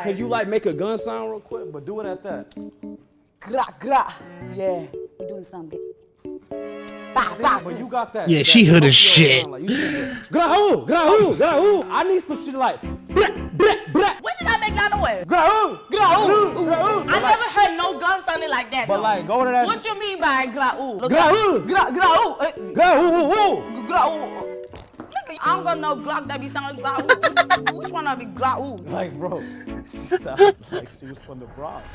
Can you like make a gun sound real quick? But do it at that. Gra, gra. Yeah, we doing something. Bah, bah. But you got that. Yeah, that she hood as Tokyo shit. sound, like, you said, Grahoo, grahoo, grahoo. I need some shit like bleh, bleh, bleh. When did I make that noise? Grahoo, Grau. grahoo. I never heard no gun sounding like that. But though. like, go to that. What you mean by grau? Grahoo, Grau. grahoo. Grau. Nigga, I don't got no Glock that be sounding like grau. Which one I be grau? Like, bro, she sounded like she was from the Bronx.